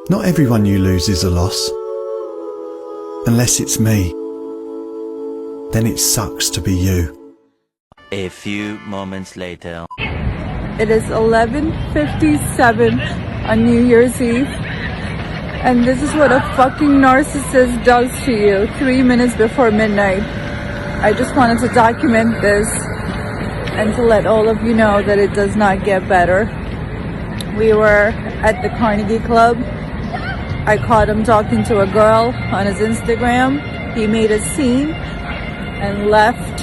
Not everyone you lose is a loss. Unless it's me. Then it sucks to be you. A few moments later. It is 11:57 on New Year's Eve. And this is what a fucking narcissist does to you 3 minutes before midnight. I just wanted to document this and to let all of you know that it does not get better. We were at the Carnegie Club. I caught him talking to a girl on his Instagram. He made a scene and left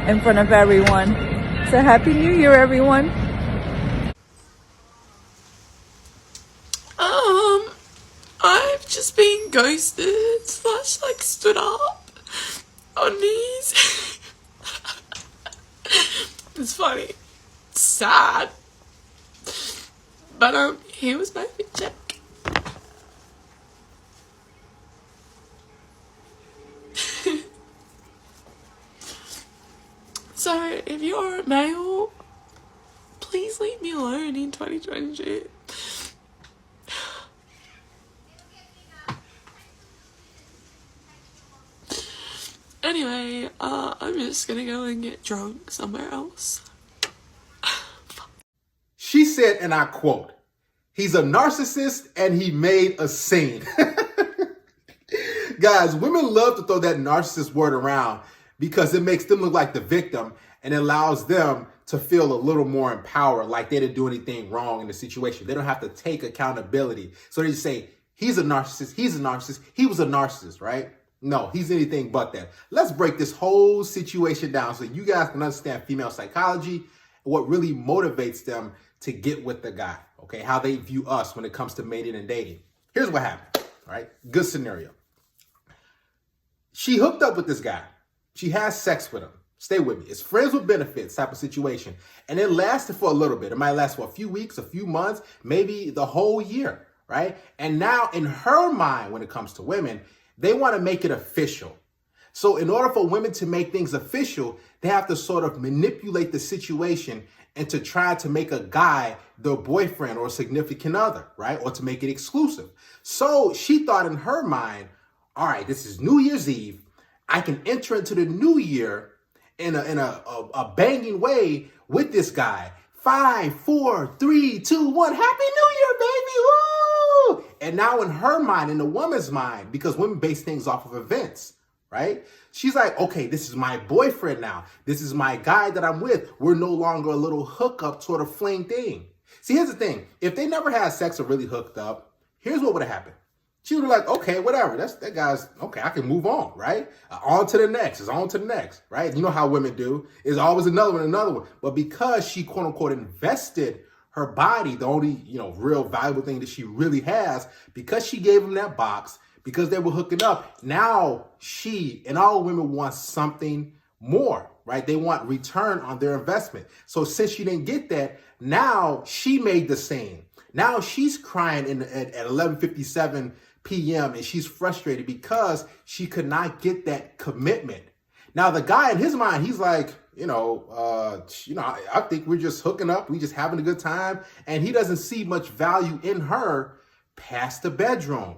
in front of everyone. So Happy New Year, everyone. I've just been ghosted / stood up on knees. It's funny. It's sad. But here was my fit check. So if you're a male, please leave me alone in 2022. Anyway, I'm just gonna go and get drunk somewhere else. She said, and I quote, "He's a narcissist and he made a scene." Guys, women love to throw that narcissist word around because it makes them look like the victim and allows them to feel a little more empowered, like they didn't do anything wrong in the situation. They don't have to take accountability. So they just say, he's a narcissist, he was a narcissist, right? No, he's anything but that. Let's break this whole situation down so you guys can understand female psychology and what really motivates them to get with the guy, okay? How they view us when it comes to mating and dating. Here's what happened, all right? Good scenario. She hooked up with this guy. She has sex with him. Stay with me. It's friends with benefits type of situation. And it lasted for a little bit. It might last for a few weeks, a few months, maybe the whole year, right? And now in her mind, when it comes to women, they want to make it official. So in order for women to make things official, they have to sort of manipulate the situation and to try to make a guy their boyfriend or significant other, right? Or to make it exclusive. So she thought in her mind, all right, this is New Year's Eve. I can enter into the new year in a banging way with this guy. 5, 4, 3, 2, 1. Happy New Year, baby. Woo! And now in her mind, in the woman's mind, because women base things off of events, right? She's like, okay, this is my boyfriend now. This is my guy that I'm with. We're no longer a little hookup sort of fling thing. See, here's the thing. If they never had sex or really hooked up, here's what would have happened. She would be like, okay, whatever. That guy's, okay, I can move on, right? On to the next. It's on to the next, right? You know how women do. It's always another one. But because she, quote unquote, invested her body, the only, real valuable thing that she really has, because she gave him that box, because they were hooking up, now she and all women want something more, right? They want return on their investment. So since she didn't get that, now she made the scene. Now she's crying at 11:57 p.m. and she's frustrated because she could not get that commitment. Now the guy in his mind, he's like, I think we're just hooking up. We just having a good time. And he doesn't see much value in her past the bedroom.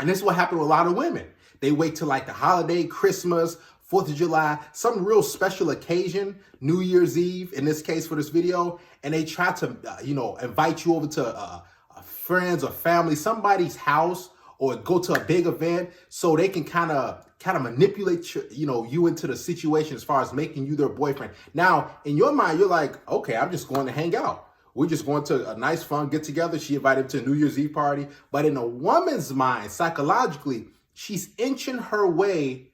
And this is what happened with a lot of women. They wait till like the holiday, Christmas, 4th of July, some real special occasion, New Year's Eve, in this case for this video, and they try to, invite you over to friends or family, somebody's house, or go to a big event so they can kind of manipulate you into the situation as far as making you their boyfriend. Now, in your mind, you're like, okay, I'm just going to hang out. We're just going to a nice fun get together. She invited him to a New Year's Eve party. But in a woman's mind, psychologically, she's inching her way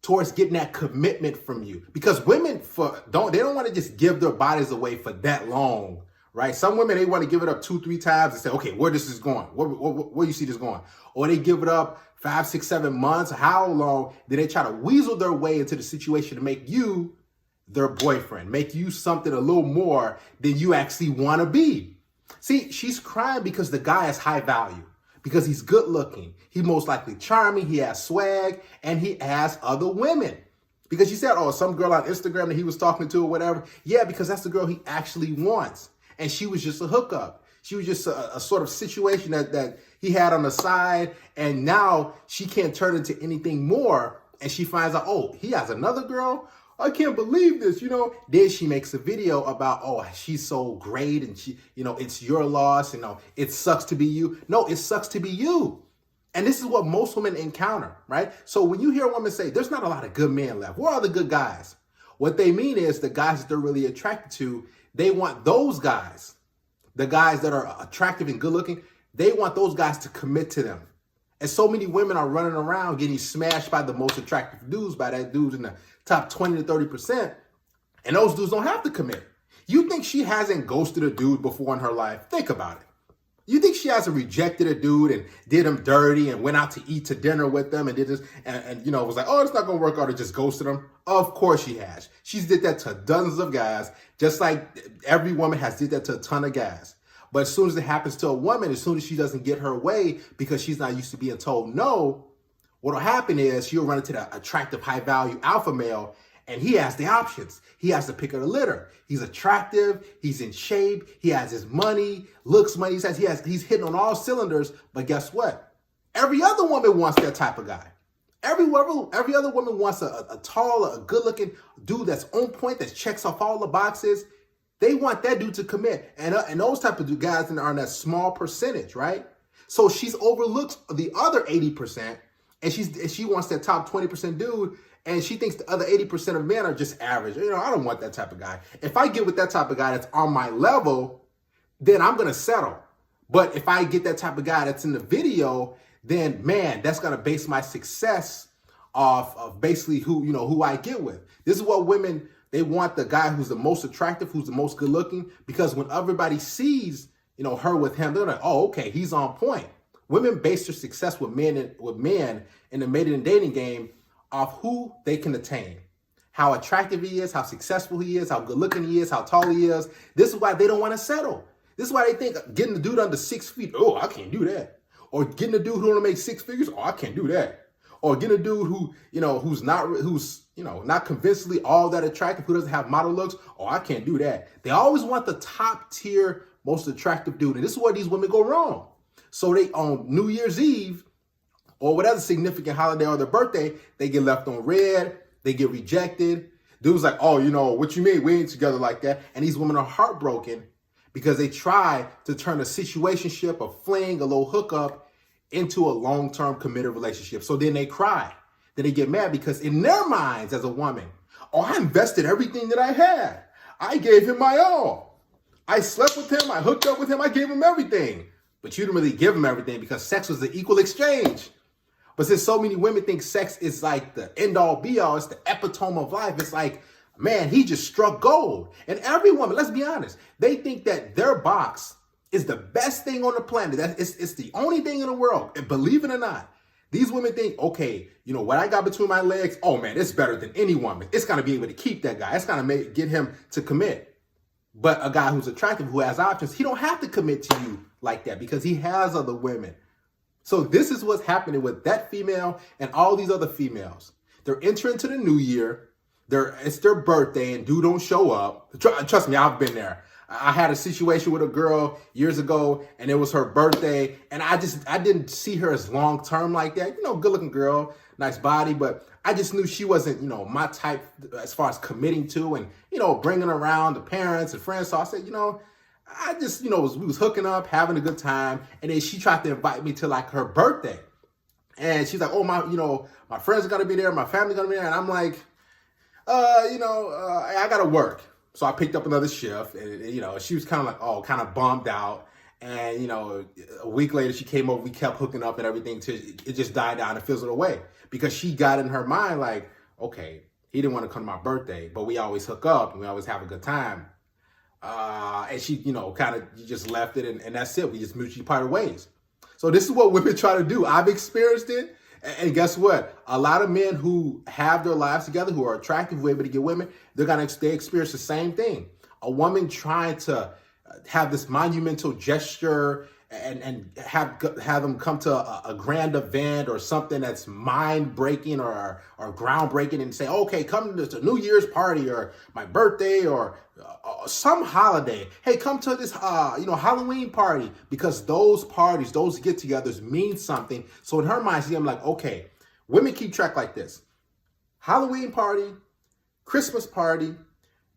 towards getting that commitment from you. Because women they don't want to just give their bodies away for that long, right? Some women, they want to give it up 2, 3 times and say, okay, where this is going? Where you see this going? Or they give it up 5, 6, 7 months. How long did they try to weasel their way into the situation to make you their boyfriend, make you something a little more than you actually want to be? See, she's crying because the guy is high value, because he's good looking. He's most likely charming. He has swag, and he has other women. Because she said, oh, some girl on Instagram that he was talking to or whatever. Yeah, because that's the girl he actually wants. And she was just a hookup. She was just a sort of situation that he had on the side, and now she can't turn into anything more. And she finds out, oh, he has another girl. I can't believe this, you know. Then she makes a video about, oh, she's so great, and she, you know, it's your loss, you know, it sucks to be you. No, it sucks to be you. And this is what most women encounter, right? So when you hear a woman say, there's not a lot of good men left, where are the good guys? What they mean is the guys that they're really attracted to, they want those guys, the guys that are attractive and good looking, they want those guys to commit to them. And so many women are running around getting smashed by the most attractive dudes, by that dudes in the top 20 to 30%. And those dudes don't have to commit. You think she hasn't ghosted a dude before in her life? Think about it. You think she hasn't rejected a dude and did him dirty and went out to eat to dinner with them and did this and you know, was like, oh, it's not going to work out, or just ghosted him? Of course she has. She's did that to dozens of guys, just like every woman has did that to a ton of guys. But as soon as it happens to a woman, as soon as she doesn't get her way because she's not used to being told no, what'll happen is she'll run into the attractive, high-value alpha male, and he has the options. He has to pick of the litter. He's attractive. He's in shape. He has his money, looks money. He's hitting on all cylinders. But guess what? Every other woman wants that type of guy. Every other woman wants a tall, a good-looking dude that's on point, that checks off all the boxes. They want that dude to commit. And those type of guys are in that small percentage, right? So she's overlooked the other 80%, and she wants that top 20% dude, and she thinks the other 80% of men are just average. You know, I don't want that type of guy. If I get with that type of guy that's on my level, then I'm going to settle. But if I get that type of guy that's in the video, then, man, that's going to base my success off of basically who I get with. This is what women, they want the guy who's the most attractive, who's the most good looking, because when everybody sees, you know, her with him, they're like, oh, okay, he's on point. Women base their success with men in the mating and dating game off who they can attain, how attractive he is, how successful he is, how good looking he is, how tall he is. This is why they don't want to settle. This is why they think getting the dude under 6 feet, oh, I can't do that. Or getting a dude who want to make 6 figures, oh, I can't do that. Or getting a dude who, you know, who's not convincingly all that attractive, who doesn't have model looks, oh, I can't do that. They always want the top tier, most attractive dude. And this is where these women go wrong. So they, on New Year's Eve, or whatever significant holiday or their birthday, they get left on red, they get rejected. Dude's like, oh, you know, what you mean? We ain't together like that. And these women are heartbroken because they try to turn a situationship, a fling, a little hookup into a long-term committed relationship. So then they cry. Then they get mad because in their minds as a woman, oh, I invested everything that I had. I gave him my all. I slept with him. I hooked up with him. I gave him everything. But you didn't really give him everything because sex was the equal exchange. But since so many women think sex is like the end-all be-all, it's the epitome of life, it's like, man, he just struck gold. And every woman, let's be honest, they think that their box is the best thing on the planet. It's the only thing in the world. And believe it or not, these women think, okay, you know, what I got between my legs, oh man, it's better than any woman. It's going to be able to keep that guy. It's going to get him to commit. But a guy who's attractive, who has options, he don't have to commit to you like that because he has other women. So this is what's happening with that female and all these other females. They're entering into the new year. It's their birthday and dude don't show up. Trust me, I've been there. I had a situation with a girl years ago and it was her birthday. And I didn't see her as long-term like that. You know, good looking girl, nice body, but I just knew she wasn't, you know, my type as far as committing to and, you know, bringing around the parents and friends. So I said, you know, I just, you know, we was hooking up, having a good time. And then she tried to invite me to like her birthday. And she's like, oh, my friends are going to be there. My family's going to be there. And I'm like, I got to work. So I picked up another shift and, you know, she was kind of like, oh, kind of bummed out. And, you know, a week later she came over, we kept hooking up and everything till it just died down and fizzled away because she got in her mind like, okay, he didn't want to come to my birthday, but we always hook up and we always have a good time. And she, you know, kind of just left it and that's it. We just mutually parted ways. So this is what women try to do. I've experienced it. And guess what? A lot of men who have their lives together, who are attractive, who are able to get women, they experience the same thing. A woman trying to have this monumental gesture and have them come to a grand event or something that's mind breaking or groundbreaking and say, okay, come to a New Year's party or my birthday or some holiday. Hey, come to this Halloween party, because those parties, those get-togethers mean something. So in her mind, I'm like, okay, women keep track like this: Halloween party, Christmas party,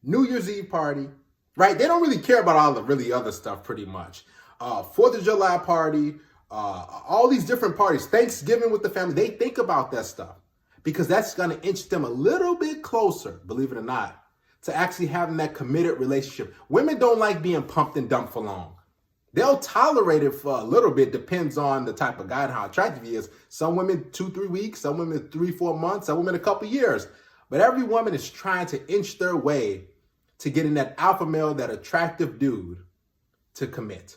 New Year's Eve party, right? They don't really care about all the really other stuff pretty much. 4th of July party, all these different parties, Thanksgiving with the family, they think about that stuff because that's going to inch them a little bit closer, believe it or not, to actually having that committed relationship. Women don't like being pumped and dumped for long. They'll tolerate it for a little bit, depends on the type of guy and how attractive he is. Some women 2-3 weeks, some women 3-4 months, some women a couple years. But every woman is trying to inch their way to getting that alpha male, that attractive dude, to commit.